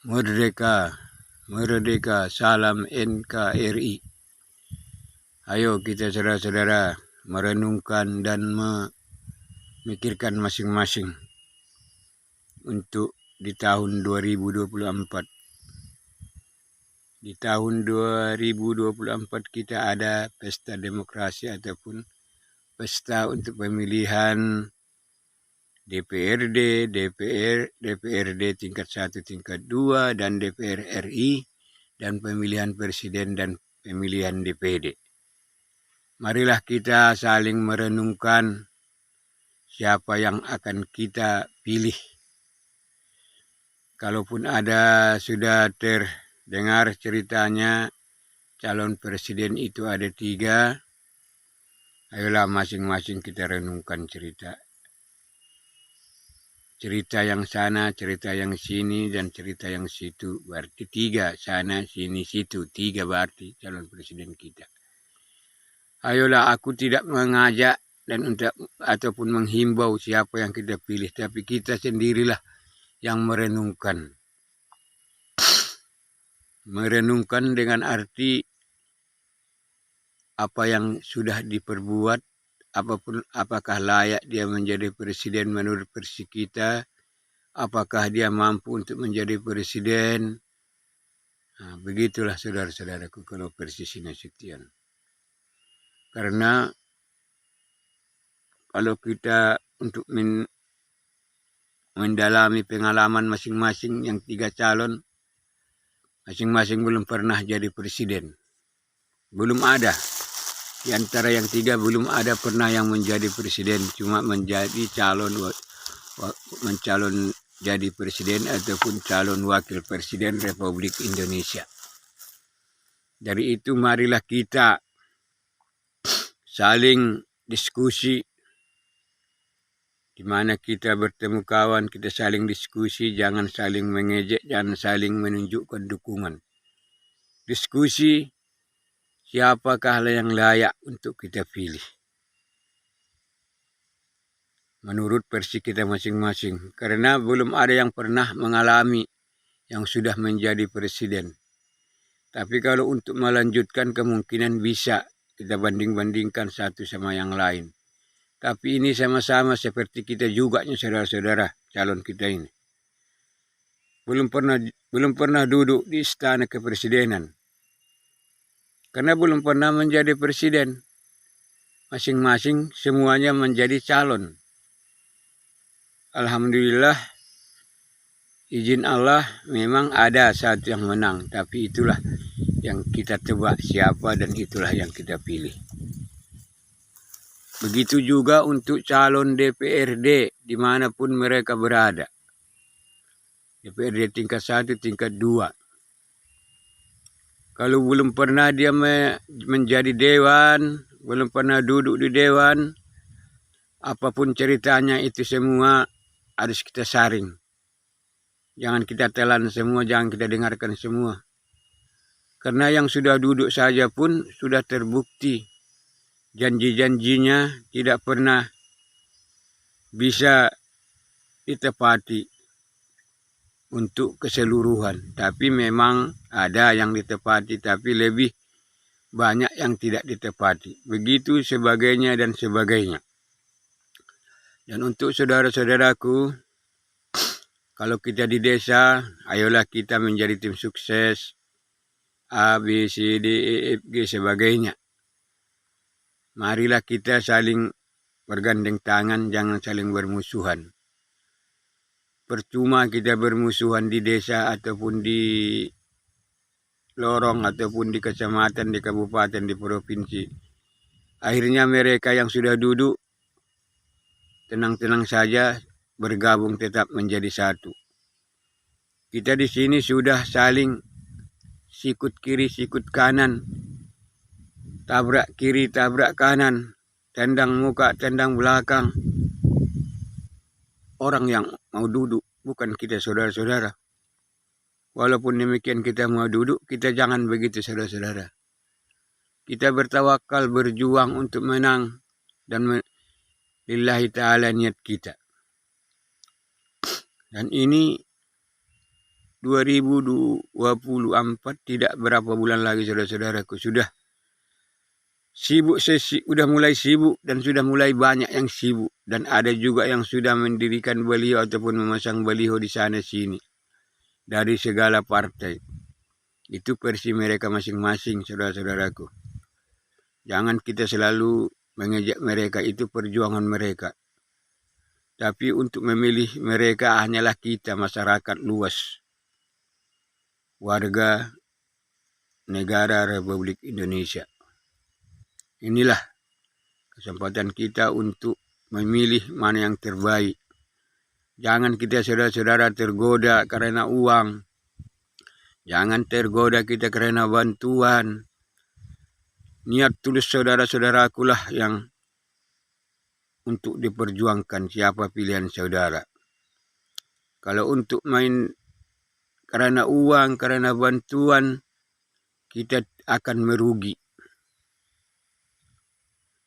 Merdeka, merdeka, salam NKRI. Ayo kita saudara-saudara merenungkan dan memikirkan masing-masing untuk di tahun 2024. Di tahun 2024 kita ada pesta demokrasi ataupun pesta untuk pemilihan DPRD, DPRD tingkat 1, tingkat 2, dan DPR RI, dan pemilihan presiden dan pemilihan DPD. Marilah kita saling merenungkan siapa yang akan kita pilih. Kalaupun ada sudah terdengar ceritanya calon presiden itu ada 3, ayolah masing-masing kita renungkan cerita yang sana, cerita yang sini, dan cerita yang situ. Berarti 3, sana, sini, situ. 3 berarti calon presiden kita. Ayolah, aku tidak mengajak dan ataupun menghimbau siapa yang kita pilih, tapi kita sendirilah yang merenungkan. Merenungkan dengan arti apa yang sudah diperbuat, apakah layak dia menjadi presiden menurut versi kita, apakah dia mampu untuk menjadi presiden. Nah, begitulah saudara-saudaraku kalau versi Sinasution. Karena kalau kita untuk mendalami pengalaman masing-masing yang 3 calon, masing-masing belum pernah jadi presiden. Belum ada. Di antara yang 3 belum ada pernah yang menjadi presiden, cuma menjadi mencalon jadi presiden ataupun calon wakil presiden Republik Indonesia. Dari itu marilah kita saling diskusi, di mana kita bertemu kawan, kita saling diskusi, jangan saling mengejek, jangan saling menunjukkan dukungan. Diskusi siapakah yang layak untuk kita pilih menurut versi kita masing-masing. Karena belum ada yang pernah mengalami yang sudah menjadi presiden. Tapi kalau untuk melanjutkan kemungkinan bisa kita banding-bandingkan satu sama yang lain. Tapi ini sama-sama seperti kita juga saudara-saudara calon kita ini. Belum pernah duduk di istana kepresidenan. Karena belum pernah menjadi presiden. Masing-masing semuanya menjadi calon. Alhamdulillah, izin Allah memang ada satu yang menang. Tapi itulah yang kita tebak siapa dan itulah yang kita pilih. Begitu juga untuk calon DPRD dimanapun mereka berada. DPRD tingkat 1, tingkat 2. Kalau belum pernah dia menjadi dewan, belum pernah duduk di dewan, apapun ceritanya itu semua harus kita saring. Jangan kita telan semua, jangan kita dengarkan semua. Karena yang sudah duduk saja pun sudah terbukti janji-janjinya tidak pernah bisa ditepati untuk keseluruhan. Tapi memang ada yang ditepati, tapi lebih banyak yang tidak ditepati. Begitu sebagainya dan sebagainya. Dan untuk saudara-saudaraku, kalau kita di desa, ayolah kita menjadi tim sukses A, B, C, D, E, F, G, sebagainya. Marilah kita saling bergandeng tangan, jangan saling bermusuhan. Percuma kita bermusuhan di desa ataupun di lorong ataupun di kecamatan, di kabupaten, di provinsi. Akhirnya mereka yang sudah duduk tenang-tenang saja bergabung tetap menjadi satu. Kita di sini sudah saling sikut kiri, sikut kanan, tabrak kiri, tabrak kanan, tendang muka, tendang belakang. Orang yang mau duduk, bukan kita saudara-saudara. Walaupun demikian kita mau duduk, kita jangan begitu saudara-saudara. Kita bertawakal, berjuang untuk menang dan lillahi ta'ala niat kita. Dan ini 2024 tidak berapa bulan lagi saudara-saudaraku sudah sudah mulai sibuk dan sudah mulai banyak yang sibuk, dan ada juga yang sudah mendirikan baliho ataupun memasang baliho di sana sini dari segala partai. Itu versi mereka masing-masing saudara-saudaraku. Jangan kita selalu mengejek mereka, itu perjuangan mereka. Tapi untuk memilih mereka hanyalah kita, masyarakat luas, warga negara Republik Indonesia. Inilah kesempatan kita untuk memilih mana yang terbaik. Jangan kita saudara-saudara tergoda karena uang. Jangan tergoda kita karena bantuan. Niat tulus saudara-saudaraku lah yang untuk diperjuangkan siapa pilihan saudara. Kalau untuk main karena uang, karena bantuan, kita akan merugi.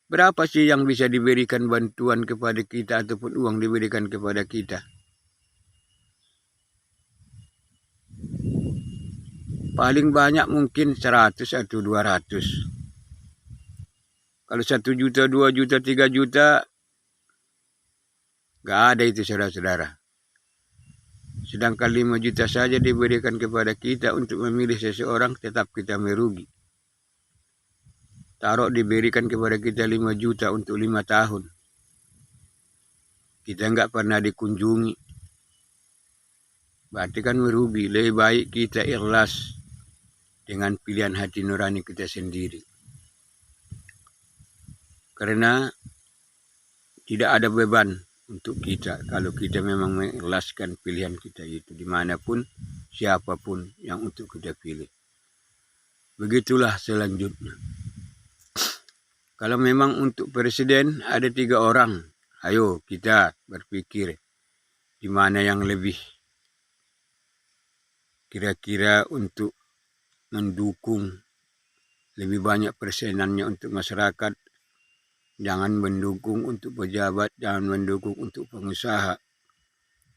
Berapa sih yang bisa diberikan bantuan kepada kita ataupun uang diberikan kepada kita? Paling banyak mungkin 100 atau 200. Kalau 1 juta, 2 juta, 3 juta, gak ada itu saudara-saudara. Sedangkan 5 juta saja diberikan kepada kita untuk memilih seseorang, tetap kita merugi. Taruh diberikan kepada kita 5 juta untuk 5 tahun. Kita nggak pernah dikunjungi. Berarti kan merugi. Lebih baik kita ikhlas dengan pilihan hati nurani kita sendiri. Karena tidak ada beban untuk kita kalau kita memang mengikhlaskan pilihan kita itu dimanapun, siapapun yang untuk kita pilih. Begitulah selanjutnya. Kalau memang untuk presiden ada 3 orang, ayo kita berpikir di mana yang lebih kira-kira untuk mendukung lebih banyak persenannya untuk masyarakat. Jangan mendukung untuk pejabat, jangan mendukung untuk pengusaha.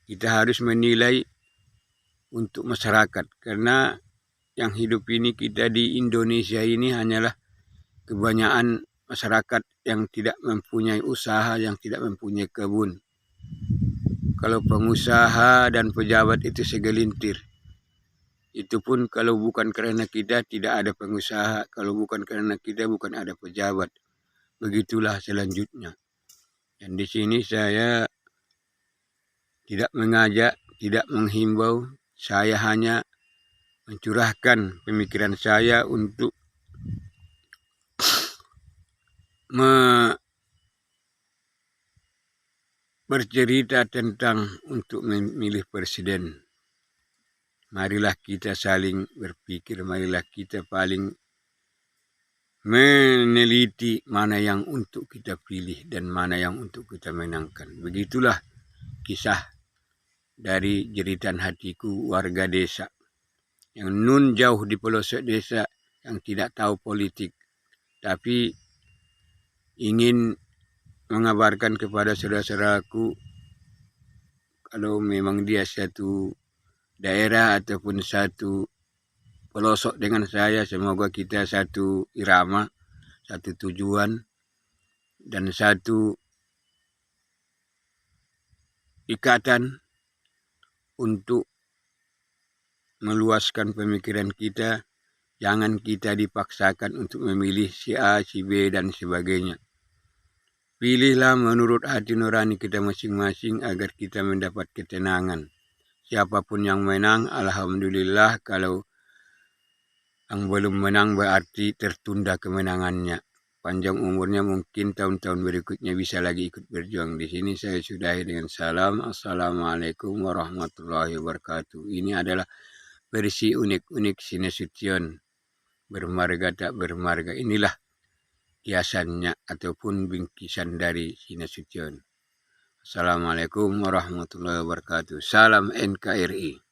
Kita harus menilai untuk masyarakat, karena yang hidup ini kita di Indonesia ini hanyalah kebanyakan masyarakat yang tidak mempunyai usaha, yang tidak mempunyai kebun. Kalau pengusaha dan pejabat itu segelintir. Itu pun kalau bukan karena kita tidak ada pengusaha, kalau bukan karena kita bukan ada pejabat. Begitulah selanjutnya. Dan di sini saya tidak mengajak, tidak menghimbau, saya hanya mencurahkan pemikiran saya untuk bercerita tentang untuk memilih presiden. Marilah kita saling berpikir, marilah kita paling meneliti mana yang untuk kita pilih dan mana yang untuk kita menangkan. Begitulah kisah dari jeritan hatiku warga desa yang nun jauh di pelosok desa, yang tidak tahu politik, tapi ingin mengabarkan kepada saudara-saudaraku kalau memang dia satu daerah ataupun satu pelosok dengan saya, semoga kita satu irama, satu tujuan, dan satu ikatan untuk meluaskan pemikiran kita. Jangan kita dipaksakan untuk memilih si A, si B, dan sebagainya. Pilihlah menurut hati nurani kita masing-masing agar kita mendapat ketenangan. Siapapun yang menang, alhamdulillah. Kalau yang belum menang berarti tertunda kemenangannya. Panjang umurnya, mungkin tahun-tahun berikutnya bisa lagi ikut berjuang. Di sini saya sudahi dengan salam. Assalamualaikum warahmatullahi wabarakatuh. Ini adalah versi unik-unik Sinasution. Bermarga tak bermarga. Inilah kiasannya ataupun bingkisan dari Sinasution. Assalamualaikum warahmatullahi wabarakatuh. Salam NKRI.